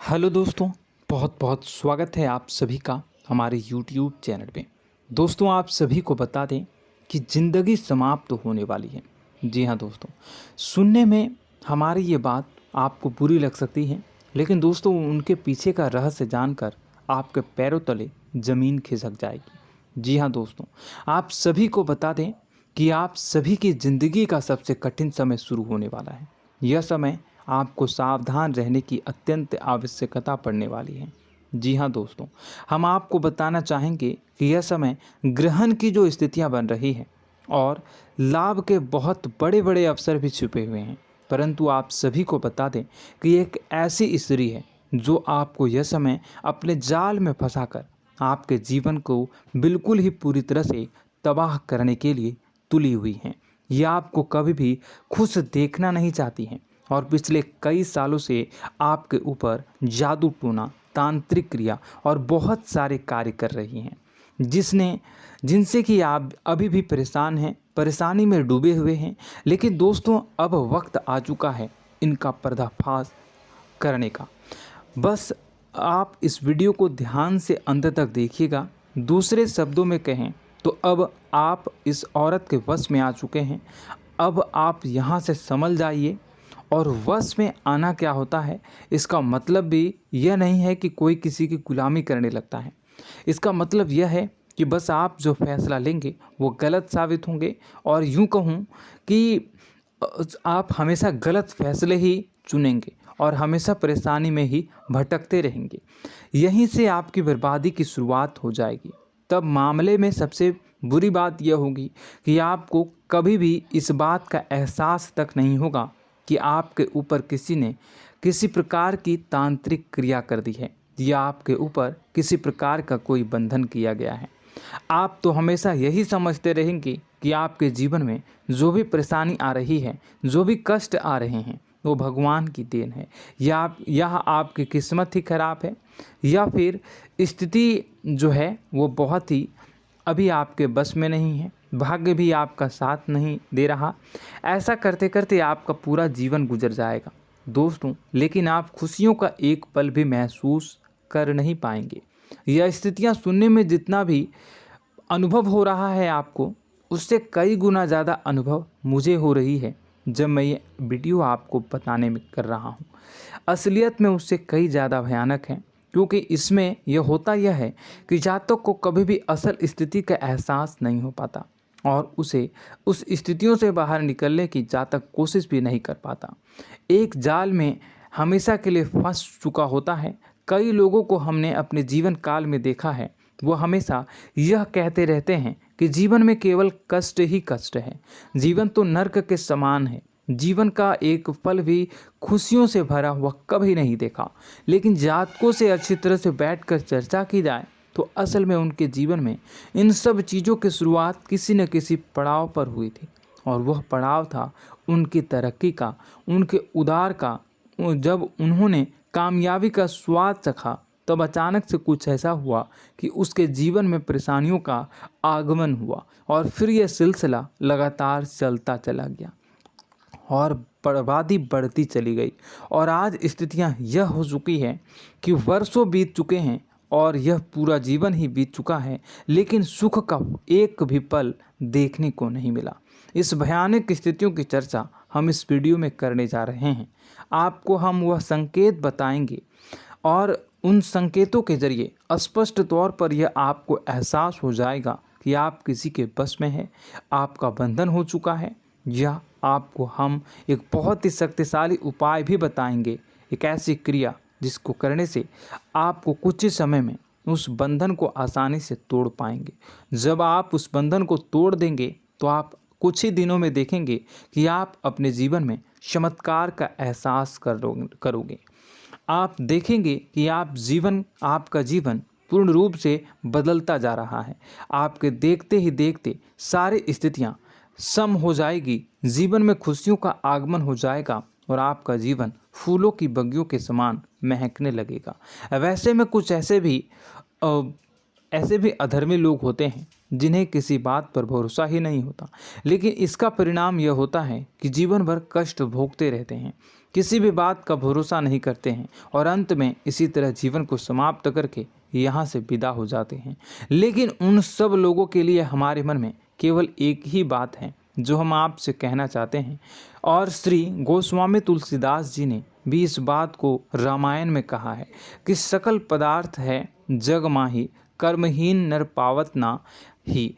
Hello दोस्तों, बहुत बहुत स्वागत है आप सभी का हमारे YouTube चैनल पे। दोस्तों, आप सभी को बता दें कि ज़िंदगी समाप्त होने वाली है। जी हाँ दोस्तों, सुनने में हमारी ये बात आपको बुरी लग सकती है, लेकिन दोस्तों उनके पीछे का रहस्य जानकर आपके पैरों तले ज़मीन खिसक जाएगी। जी हाँ दोस्तों, आप सभी को बता दें कि आप सभी की ज़िंदगी का सबसे कठिन समय शुरू होने वाला है। यह समय आपको सावधान रहने की अत्यंत आवश्यकता पड़ने वाली है। जी हाँ दोस्तों, हम आपको बताना चाहेंगे कि यह समय ग्रहण की जो स्थितियां बन रही है और लाभ के बहुत बड़े बड़े अवसर भी छुपे हुए हैं। परंतु आप सभी को बता दें कि एक ऐसी स्त्री है जो आपको यह समय अपने जाल में फंसाकर आपके जीवन को बिल्कुल ही पूरी तरह से तबाह करने के लिए तुली हुई हैं। यह आपको कभी भी खुश देखना नहीं चाहती हैं और पिछले कई सालों से आपके ऊपर जादू टोना, तांत्रिक क्रिया और बहुत सारे कार्य कर रही हैं, जिनसे कि आप अभी भी परेशान हैं, परेशानी में डूबे हुए हैं। लेकिन दोस्तों, अब वक्त आ चुका है इनका पर्दाफाश करने का। बस आप इस वीडियो को ध्यान से अंत तक देखिएगा। दूसरे शब्दों में कहें तो अब आप इस औरत के वश में आ चुके हैं। अब आप यहाँ से संभल जाइए। और वश में आना क्या होता है, इसका मतलब भी यह नहीं है कि कोई किसी की गुलामी करने लगता है। इसका मतलब यह है कि बस आप जो फैसला लेंगे वो गलत साबित होंगे, और यूँ कहूँ कि आप हमेशा गलत फैसले ही चुनेंगे और हमेशा परेशानी में ही भटकते रहेंगे। यहीं से आपकी बर्बादी की शुरुआत हो जाएगी। तब मामले में सबसे बुरी बात यह होगी कि आपको कभी भी इस बात का एहसास तक नहीं होगा कि आपके ऊपर किसी ने किसी प्रकार की तांत्रिक क्रिया कर दी है या आपके ऊपर किसी प्रकार का कोई बंधन किया गया है। आप तो हमेशा यही समझते रहेंगे कि आपके जीवन में जो भी परेशानी आ रही है, जो भी कष्ट आ रहे हैं, वो भगवान की देन है, या आपकी किस्मत ही खराब है, या फिर स्थिति जो है वो बहुत ही अभी आपके बस में नहीं है, भाग्य भी आपका साथ नहीं दे रहा। ऐसा करते करते आपका पूरा जीवन गुजर जाएगा दोस्तों, लेकिन आप खुशियों का एक पल भी महसूस कर नहीं पाएंगे। यह स्थितियां सुनने में जितना भी अनुभव हो रहा है आपको, उससे कई गुना ज़्यादा अनुभव मुझे हो रही है जब मैं ये वीडियो आपको बताने में कर रहा हूँ। असलियत में उससे कई ज़्यादा भयानक है, क्योंकि इसमें यह होता यह है कि जातक को कभी भी असल स्थिति का एहसास नहीं हो पाता और उसे उस स्थितियों से बाहर निकलने की जातक कोशिश भी नहीं कर पाता। एक जाल में हमेशा के लिए फंस चुका होता है। कई लोगों को हमने अपने जीवन काल में देखा है, वो हमेशा यह कहते रहते हैं कि जीवन में केवल कष्ट ही कष्ट है, जीवन तो नर्क के समान है, जीवन का एक पल भी खुशियों से भरा हुआ कभी नहीं देखा। लेकिन जातकों से अच्छी तरह से बैठकर चर्चा की जाए तो असल में उनके जीवन में इन सब चीज़ों की शुरुआत किसी न किसी पड़ाव पर हुई थी, और वह पड़ाव था उनकी तरक्की का, उनके उदार का। जब उन्होंने कामयाबी का स्वाद चखा, तब अचानक से कुछ ऐसा हुआ कि उसके जीवन में परेशानियों का आगमन हुआ, और फिर यह सिलसिला लगातार चलता चला गया और बर्बादी बढ़ती चली गई। और आज स्थितियां यह हो चुकी है कि वर्षों बीत चुके हैं और यह पूरा जीवन ही बीत चुका है, लेकिन सुख का एक भी पल देखने को नहीं मिला। इस भयानक स्थितियों की चर्चा हम इस वीडियो में करने जा रहे हैं। आपको हम वह संकेत बताएंगे और उन संकेतों के जरिए स्पष्ट तौर पर यह आपको एहसास हो जाएगा कि आप किसी के बस में हैं, आपका बंधन हो चुका है, या आपको हम एक बहुत ही शक्तिशाली उपाय भी बताएंगे, एक ऐसी क्रिया जिसको करने से आपको कुछ ही समय में उस बंधन को आसानी से तोड़ पाएंगे। जब आप उस बंधन को तोड़ देंगे तो आप कुछ ही दिनों में देखेंगे कि आप अपने जीवन में चमत्कार का एहसास करोगे। आप देखेंगे कि आपका जीवन पूर्ण रूप से बदलता जा रहा है। आपके देखते ही देखते सारी स्थितियां सम हो जाएगी, जीवन में खुशियों का आगमन हो जाएगा और आपका जीवन फूलों की बगियों के समान महकने लगेगा। वैसे में कुछ ऐसे भी अधर्मी लोग होते हैं जिन्हें किसी बात पर भरोसा ही नहीं होता, लेकिन इसका परिणाम यह होता है कि जीवन भर कष्ट भोगते रहते हैं, किसी भी बात का भरोसा नहीं करते हैं और अंत में इसी तरह जीवन को समाप्त करके यहाँ से विदा हो जाते हैं। लेकिन उन सब लोगों के लिए हमारे मन में केवल एक ही बात है जो हम आपसे कहना चाहते हैं, और श्री गोस्वामी तुलसीदास जी ने भी इस बात को रामायण में कहा है कि सकल पदार्थ है जग माही, कर्महीन नर पावत ना ही।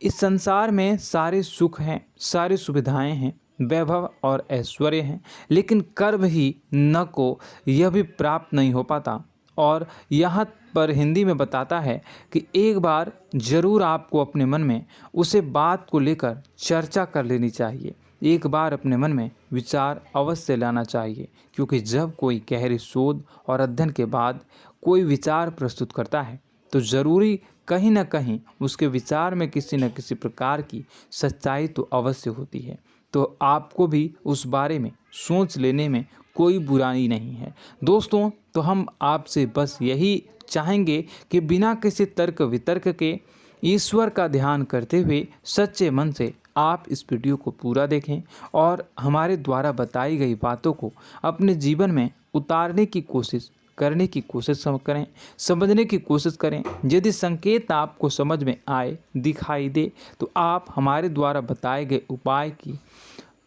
इस संसार में सारे सुख हैं, सारी सुविधाएं हैं, वैभव और ऐश्वर्य हैं, लेकिन कर्म ही न को यह भी प्राप्त नहीं हो पाता। और यहाँ पर हिंदी में बताता है कि एक बार जरूर आपको अपने मन में उसे बात को लेकर चर्चा कर लेनी चाहिए, एक बार अपने मन में विचार अवश्य लाना चाहिए, क्योंकि जब कोई गहरी शोध और अध्ययन के बाद कोई विचार प्रस्तुत करता है तो ज़रूरी कहीं ना कहीं उसके विचार में किसी न किसी प्रकार की सच्चाई तो अवश्य होती है। तो आपको भी उस बारे में सोच लेने में कोई बुराई नहीं है। दोस्तों, तो हम आपसे बस यही चाहेंगे कि बिना किसी तर्क वितर्क के ईश्वर का ध्यान करते हुए सच्चे मन से आप इस वीडियो को पूरा देखें और हमारे द्वारा बताई गई बातों को अपने जीवन में उतारने की कोशिश करने की कोशिश करें, समझने की कोशिश करें। यदि संकेत आपको समझ में आए, दिखाई दे, तो आप हमारे द्वारा बताए गए उपाय की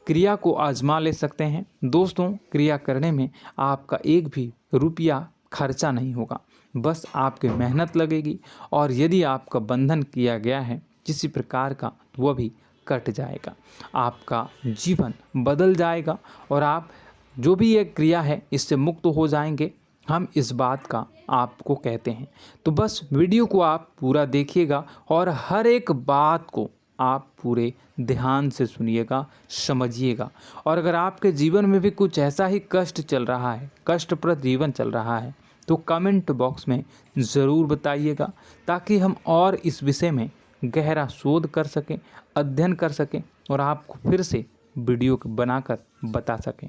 क्रिया को आजमा ले सकते हैं। दोस्तों, क्रिया करने में आपका एक भी रुपया खर्चा नहीं होगा, बस आपकी मेहनत लगेगी, और यदि आपका बंधन किया गया है किसी प्रकार का तो वह भी कट जाएगा, आपका जीवन बदल जाएगा और आप जो भी ये क्रिया है इससे मुक्त हो जाएंगे। हम इस बात का आपको कहते हैं। तो बस वीडियो को आप पूरा देखिएगा और हर एक बात को आप पूरे ध्यान से सुनिएगा, समझिएगा। और अगर आपके जीवन में भी कुछ ऐसा ही कष्ट चल रहा है, कष्टप्रद जीवन चल रहा है, तो कमेंट बॉक्स में ज़रूर बताइएगा, ताकि हम और इस विषय में गहरा शोध कर सकें, अध्ययन कर सकें और आपको फिर से वीडियो बनाकर बता सकें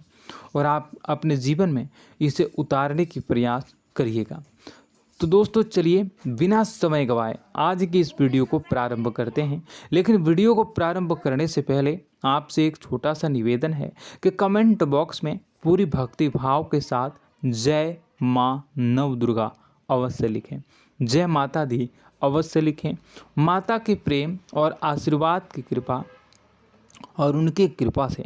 और आप अपने जीवन में इसे उतारने की प्रयास करिएगा। तो दोस्तों, चलिए बिना समय गवाए आज की इस वीडियो को प्रारंभ करते हैं। लेकिन वीडियो को प्रारंभ करने से पहले आपसे एक छोटा सा निवेदन है कि कमेंट बॉक्स में पूरी भक्ति भाव के साथ जय माँ नव दुर्गा अवश्य लिखें, जय माता दी अवश्य लिखें। माता के प्रेम और आशीर्वाद की कृपा और उनकी कृपा से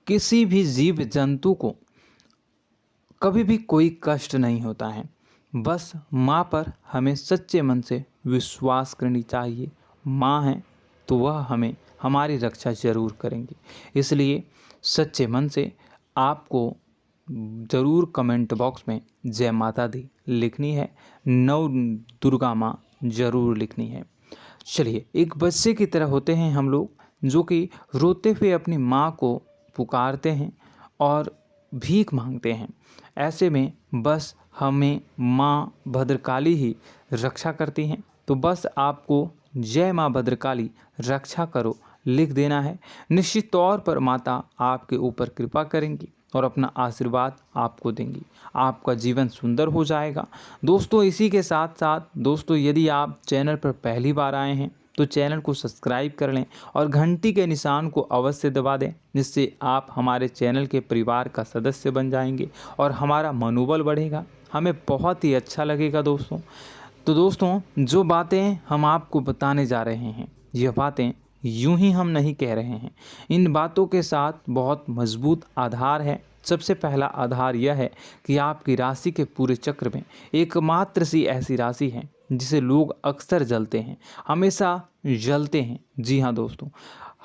किसी भी जीव जंतु को कभी भी कोई कष्ट नहीं होता है। बस माँ पर हमें सच्चे मन से विश्वास करनी चाहिए। माँ है तो वह हमें हमारी रक्षा जरूर करेंगी। इसलिए सच्चे मन से आपको ज़रूर कमेंट बॉक्स में जय माता दी लिखनी है, नव दुर्गा माँ ज़रूर लिखनी है। चलिए, एक बच्चे की तरह होते हैं हम लोग, जो कि रोते हुए अपनी माँ को पुकारते हैं और भीख मांगते हैं। ऐसे में बस हमें माँ भद्रकाली ही रक्षा करती हैं। तो बस आपको जय माँ भद्रकाली रक्षा करो लिख देना है। निश्चित तौर पर माता आपके ऊपर कृपा करेंगी और अपना आशीर्वाद आपको देंगी, आपका जीवन सुंदर हो जाएगा। दोस्तों, इसी के साथ साथ दोस्तों, यदि आप चैनल पर पहली बार आए हैं तो चैनल को सब्सक्राइब कर लें और घंटी के निशान को अवश्य दबा दें, जिससे आप हमारे चैनल के परिवार का सदस्य बन जाएंगे और हमारा मनोबल बढ़ेगा, हमें बहुत ही अच्छा लगेगा दोस्तों। तो दोस्तों, जो बातें हम आपको बताने जा रहे हैं, यह बातें यूं ही हम नहीं कह रहे हैं। इन बातों के साथ बहुत मजबूत आधार है। सबसे पहला आधार यह है कि आपकी राशि के पूरे चक्र में एकमात्र सी ऐसी राशि है जिसे लोग अक्सर जलते हैं, हमेशा जलते हैं। जी हाँ दोस्तों,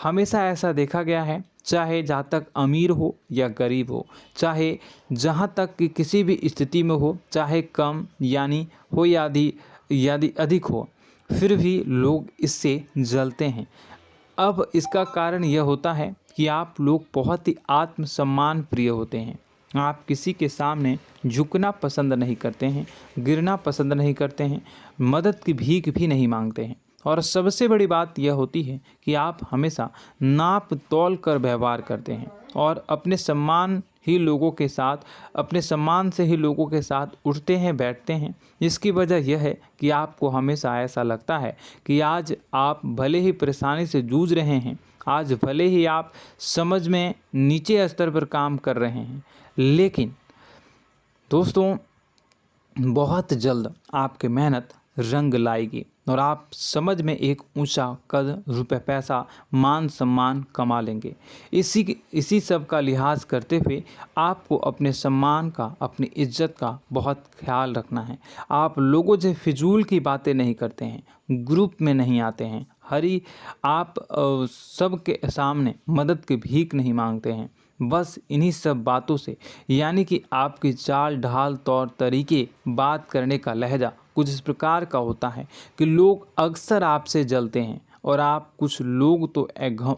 हमेशा ऐसा देखा गया है, चाहे जहाँ तक अमीर हो या गरीब हो, चाहे जहाँ तक कि किसी भी स्थिति में हो, चाहे कम यानी हो या अधिक हो, फिर भी लोग इससे जलते हैं। अब इसका कारण यह होता है कि आप लोग बहुत ही आत्मसम्मान प्रिय होते हैं। आप किसी के सामने झुकना पसंद नहीं करते हैं, गिरना पसंद नहीं करते हैं, मदद की भीख भी नहीं मांगते हैं और सबसे बड़ी बात यह होती है कि आप हमेशा नाप तौल कर व्यवहार करते हैं और अपने सम्मान से ही लोगों के साथ उठते हैं बैठते हैं। इसकी वजह यह है कि आपको हमेशा ऐसा लगता है कि आज आप भले ही परेशानी से जूझ रहे हैं, आज भले ही आप समझ में नीचे स्तर पर काम कर रहे हैं, लेकिन दोस्तों बहुत जल्द आपकी मेहनत रंग लाएगी और आप समझ में एक ऊंचा कद, रुपए, पैसा, मान सम्मान कमा लेंगे। इसी सब का लिहाज करते हुए आपको अपने सम्मान का, अपनी इज्जत का बहुत ख्याल रखना है। आप लोगों से फिजूल की बातें नहीं करते हैं, ग्रुप में नहीं आते हैं, आप सबके सामने मदद की भीख नहीं मांगते हैं। बस इन्हीं सब बातों से, यानी कि आपकी चाल ढाल, तौर तरीके, बात करने का लहजा कुछ इस प्रकार का होता है कि लोग अक्सर आपसे जलते हैं और कुछ लोग तो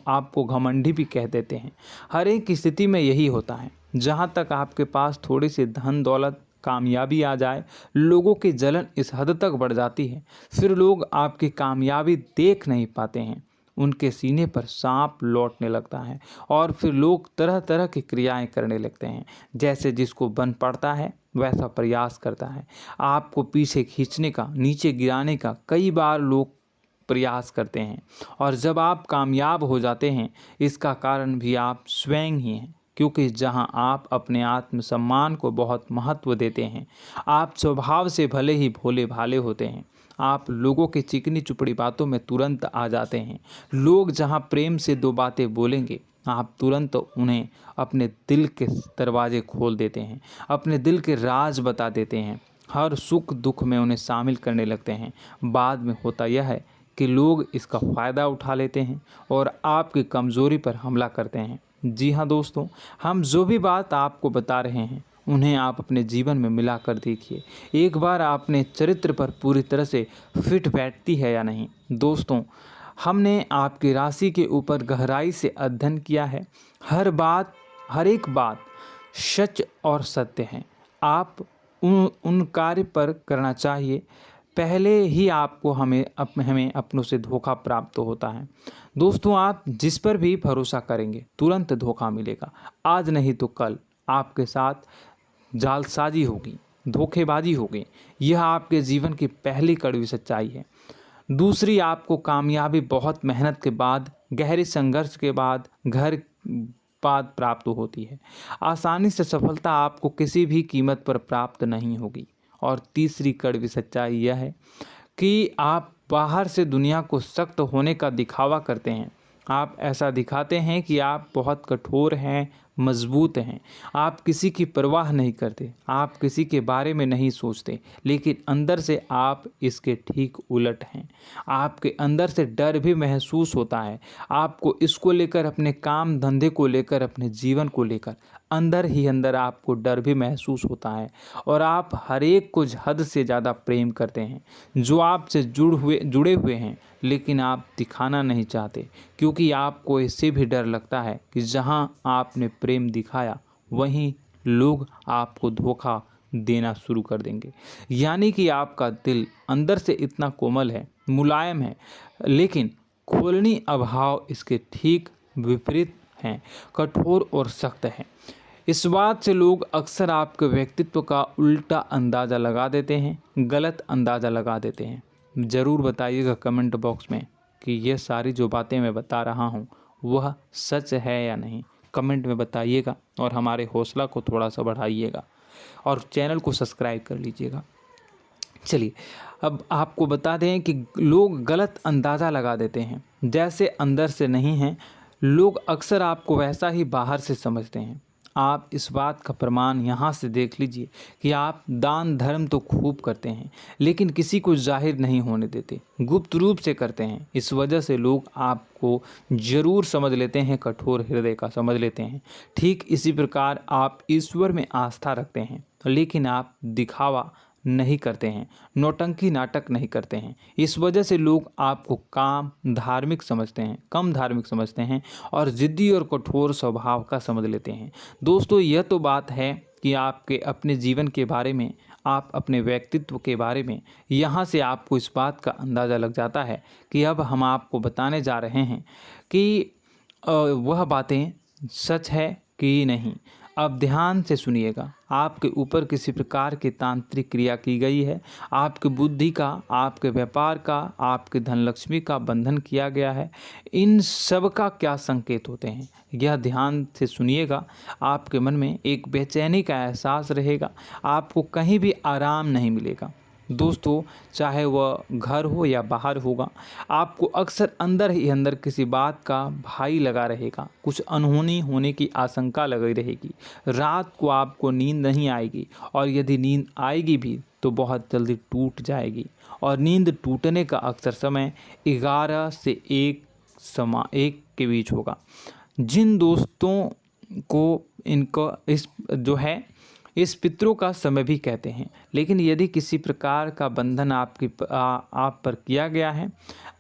आपको घमंडी भी कह देते हैं। हर एक स्थिति में यही होता है। जहाँ तक आपके पास थोड़ी सी धन दौलत, कामयाबी आ जाए, लोगों की जलन इस हद तक बढ़ जाती है, फिर लोग आपकी कामयाबी देख नहीं पाते हैं, उनके सीने पर सांप लौटने लगता है और फिर लोग तरह तरह की क्रियाएं करने लगते हैं। जैसे जिसको बन पड़ता है वैसा प्रयास करता है। आपको पीछे खींचने का, नीचे गिराने का कई बार लोग प्रयास करते हैं और जब आप कामयाब हो जाते हैं, इसका कारण भी आप स्वयं ही हैं। क्योंकि जहां आप अपने आत्मसम्मान को बहुत महत्व देते हैं, आप स्वभाव से भले ही भोले भाले होते हैं, आप लोगों की चिकनी चुपड़ी बातों में तुरंत आ जाते हैं। लोग जहां प्रेम से दो बातें बोलेंगे, आप तुरंत उन्हें अपने दिल के दरवाजे खोल देते हैं, अपने दिल के राज बता देते हैं, हर सुख दुख में उन्हें शामिल करने लगते हैं। बाद में होता यह है कि लोग इसका फ़ायदा उठा लेते हैं और आपकी कमज़ोरी पर हमला करते हैं। जी हाँ दोस्तों, हम जो भी बात आपको बता रहे हैं उन्हें आप अपने जीवन में मिला कर देखिए। एक बार आपने चरित्र पर पूरी तरह से फिट बैठती है या नहीं। दोस्तों, हमने आपकी राशि के ऊपर गहराई से अध्ययन किया है। हर एक बात सच और सत्य है। आप उन कार्य पर करना चाहिए, पहले ही आपको हमें अपनों से धोखा प्राप्त होता है। दोस्तों, आप जिस पर भी भरोसा करेंगे तुरंत धोखा मिलेगा। आज नहीं तो कल आपके साथ जालसाजी होगी, धोखेबाजी होगी। यह आपके जीवन की पहली कड़वी सच्चाई है। दूसरी, आपको कामयाबी बहुत मेहनत के बाद, गहरे संघर्ष के बाद प्राप्त होती है। आसानी से सफलता आपको किसी भी कीमत पर प्राप्त नहीं होगी। और तीसरी कड़वी सच्चाई यह है कि आप बाहर से दुनिया को सख्त होने का दिखावा करते हैं। आप ऐसा दिखाते हैं कि आप बहुत कठोर हैं, मजबूत हैं, आप किसी की परवाह नहीं करते, आप किसी के बारे में नहीं सोचते, लेकिन अंदर से आप इसके ठीक उलट हैं। आपके अंदर से डर भी महसूस होता है। आपको इसको लेकर, अपने काम धंधे को लेकर, अपने जीवन को लेकर अंदर ही अंदर आपको डर भी महसूस होता है और आप हर एक को हद से ज़्यादा प्रेम करते हैं, जो आपसे जुड़े हुए हैं, लेकिन आप दिखाना नहीं चाहते, क्योंकि आपको इससे भी डर लगता है कि जहां आपने प्रेम दिखाया वहीं लोग आपको धोखा देना शुरू कर देंगे। यानी कि आपका दिल अंदर से इतना कोमल है, मुलायम है, लेकिन खोलनी अभाव इसके ठीक विपरीत हैं, कठोर और सख्त हैं। इस बात से लोग अक्सर आपके व्यक्तित्व का उल्टा अंदाज़ा लगा देते हैं, गलत अंदाज़ा लगा देते हैं। ज़रूर बताइएगा कमेंट बॉक्स में कि ये सारी जो बातें मैं बता रहा हूँ वह सच है या नहीं। कमेंट में बताइएगा और हमारे हौसला को थोड़ा सा बढ़ाइएगा और चैनल को सब्सक्राइब कर लीजिएगा। चलिए, अब आपको बता दें कि लोग गलत अंदाज़ा लगा देते हैं। जैसे अंदर से नहीं हैं, लोग अक्सर आपको वैसा ही बाहर से समझते हैं। आप इस बात का प्रमाण यहाँ से देख लीजिए कि आप दान धर्म तो खूब करते हैं, लेकिन किसी को जाहिर नहीं होने देते, गुप्त रूप से करते हैं। इस वजह से लोग आपको ज़रूर समझ लेते हैं, कठोर हृदय का समझ लेते हैं। ठीक इसी प्रकार आप ईश्वर में आस्था रखते हैं, लेकिन आप दिखावा नहीं करते हैं, नौटंकी नाटक नहीं करते हैं। इस वजह से लोग आपको कम धार्मिक समझते हैं और ज़िद्दी और कठोर स्वभाव का समझ लेते हैं। दोस्तों, यह तो बात है कि आपके अपने जीवन के बारे में, आप अपने व्यक्तित्व के बारे में, यहाँ से आपको इस बात का अंदाज़ा लग जाता है कि अब हम आपको बताने जा रहे हैं कि वह बातें सच है कि नहीं। अब ध्यान से सुनिएगा। आपके ऊपर किसी प्रकार की तांत्रिक क्रिया की गई है, आपकी बुद्धि का, आपके व्यापार का, आपके धनलक्ष्मी का बंधन किया गया है। इन सब का क्या संकेत होते हैं, यह ध्यान से सुनिएगा। आपके मन में एक बेचैनी का एहसास रहेगा, आपको कहीं भी आराम नहीं मिलेगा। दोस्तों, चाहे वह घर हो या बाहर होगा, आपको अक्सर अंदर ही अंदर किसी बात का भय लगा रहेगा, कुछ अनहोनी होने की आशंका लगी रहेगी। रात को आपको नींद नहीं आएगी, और यदि नींद आएगी भी तो बहुत जल्दी टूट जाएगी। और नींद टूटने का अक्सर समय 11 से 1 के बीच होगा। जिन दोस्तों को इनको इस पितरों का समय भी कहते हैं। लेकिन यदि किसी प्रकार का बंधन आप पर किया गया है,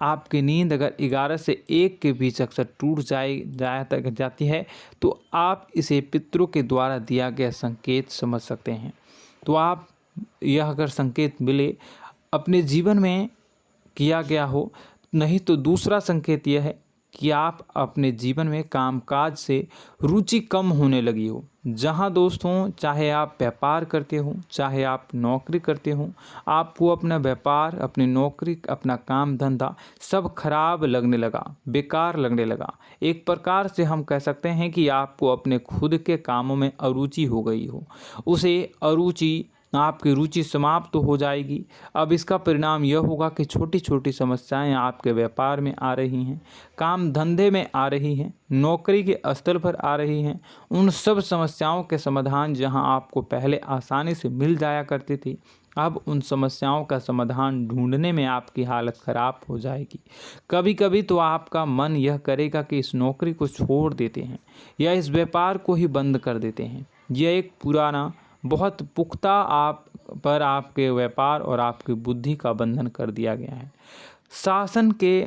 आपकी नींद अगर 11 से 1 के बीच अक्सर टूट जाती है, तो आप इसे पितरों के द्वारा दिया गया संकेत समझ सकते हैं। तो आप यह अगर संकेत मिले अपने जीवन में किया गया हो, नहीं तो दूसरा संकेत यह है कि आप अपने जीवन में कामकाज से रुचि कम होने लगी हो। जहां दोस्तों, चाहे आप व्यापार करते हो, चाहे आप नौकरी करते हो, आपको अपना व्यापार, अपनी नौकरी, अपना काम धंधा सब खराब लगने लगा, बेकार लगने लगा। एक प्रकार से हम कह सकते हैं कि आपको अपने खुद के कामों में अरुचि हो गई हो। उसे अरुचि, आपकी रुचि समाप्त तो हो जाएगी। अब इसका परिणाम यह होगा कि छोटी छोटी समस्याएं आपके व्यापार में आ रही हैं, काम धंधे में आ रही हैं, नौकरी के स्तर पर आ रही हैं। उन सब समस्याओं के समाधान जहां आपको पहले आसानी से मिल जाया करती थी, अब उन समस्याओं का समाधान ढूंढने में आपकी हालत ख़राब हो जाएगी। कभी कभी तो आपका मन यह करेगा कि इस नौकरी को छोड़ देते हैं या इस व्यापार को ही बंद कर देते हैं। यह एक पुराना, बहुत पुख्ता आप पर आपके व्यापार और आपकी बुद्धि का बंधन कर दिया गया है। शासन के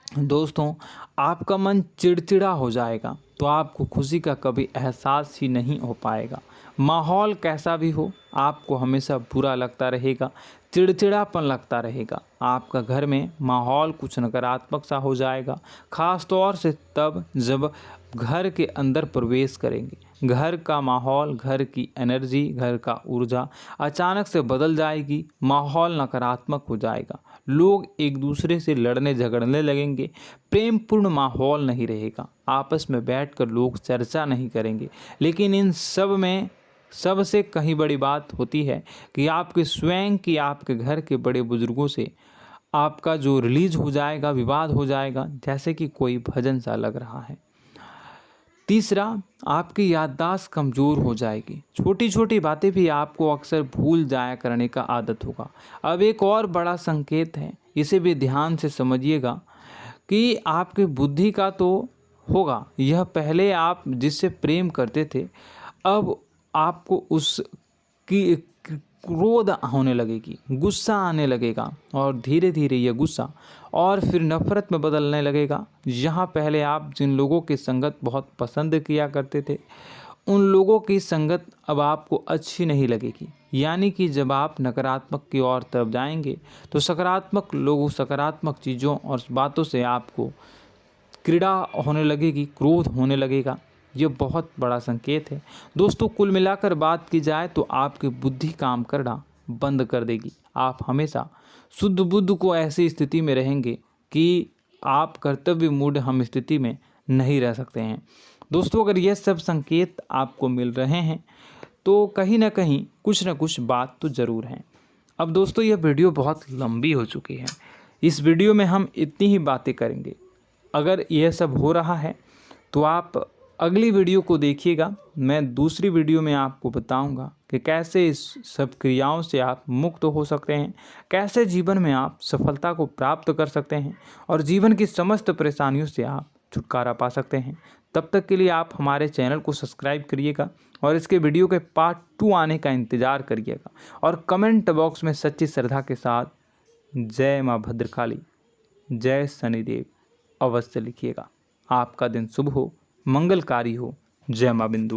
दोस्तों, आपका मन चिड़चिड़ा हो जाएगा, तो आपको खुशी का कभी एहसास ही नहीं हो पाएगा। माहौल कैसा भी हो, आपको हमेशा बुरा लगता रहेगा, चिड़चिड़ापन लगता रहेगा। आपका घर में माहौल कुछ नकारात्मक सा हो जाएगा, ख़ास तौर से तब जब घर के अंदर प्रवेश करेंगे। घर का माहौल, घर की एनर्जी, घर का ऊर्जा अचानक से बदल जाएगी, माहौल नकारात्मक हो जाएगा। लोग एक दूसरे से लड़ने झगड़ने लगेंगे, प्रेमपूर्ण माहौल नहीं रहेगा, आपस में बैठकर लोग चर्चा नहीं करेंगे। लेकिन इन सब में सबसे कहीं बड़ी बात होती है कि आपके स्वयं की, आपके घर के बड़े बुजुर्गों से आपका जो रिलीज हो जाएगा, विवाद हो जाएगा, जैसे कि कोई भजन सा लग रहा है। तीसरा, आपकी याददाश्त कमज़ोर हो जाएगी, छोटी छोटी बातें भी आपको अक्सर भूल जाया करने का आदत होगा। अब एक और बड़ा संकेत है, इसे भी ध्यान से समझिएगा कि आपकी बुद्धि का तो होगा, यह पहले आप जिससे प्रेम करते थे, अब आपको उसकी क्रोध होने लगेगी, गुस्सा आने लगेगा, और धीरे धीरे यह गुस्सा और फिर नफरत में बदलने लगेगा। यहाँ पहले आप जिन लोगों की संगत बहुत पसंद किया करते थे, उन लोगों की संगत अब आपको अच्छी नहीं लगेगी। यानी कि जब आप नकारात्मक की ओर तरफ जाएंगे, तो सकारात्मक लोगों, सकारात्मक चीज़ों और बातों से आपको क्रीड़ा होने लगेगी, क्रोध होने लगेगा। ये बहुत बड़ा संकेत है दोस्तों। कुल मिलाकर बात की जाए तो आपकी बुद्धि काम करना बंद कर देगी। आप हमेशा शुद्ध बुद्ध को ऐसी स्थिति में रहेंगे कि आप कर्तव्य मूढ़ हम स्थिति में नहीं रह सकते हैं। दोस्तों, अगर ये सब संकेत आपको मिल रहे हैं तो कहीं ना कहीं कुछ ना कुछ बात तो ज़रूर है। अब दोस्तों, यह वीडियो बहुत लंबी हो चुकी है, इस वीडियो में हम इतनी ही बातें करेंगे। अगर यह सब हो रहा है तो आप अगली वीडियो को देखिएगा। मैं दूसरी वीडियो में आपको बताऊंगा कि कैसे इस सब क्रियाओं से आप मुक्त हो सकते हैं, कैसे जीवन में आप सफलता को प्राप्त कर सकते हैं और जीवन की समस्त परेशानियों से आप छुटकारा पा सकते हैं। तब तक के लिए आप हमारे चैनल को सब्सक्राइब करिएगा और इसके वीडियो के पार्ट 2 आने का इंतज़ार करिएगा। और कमेंट बॉक्स में सच्ची श्रद्धा के साथ जय माँ भद्रकाली, जय शनिदेव अवश्य लिखिएगा। आपका दिन शुभ हो, मंगलकारी हो। जय माँ बिंदु।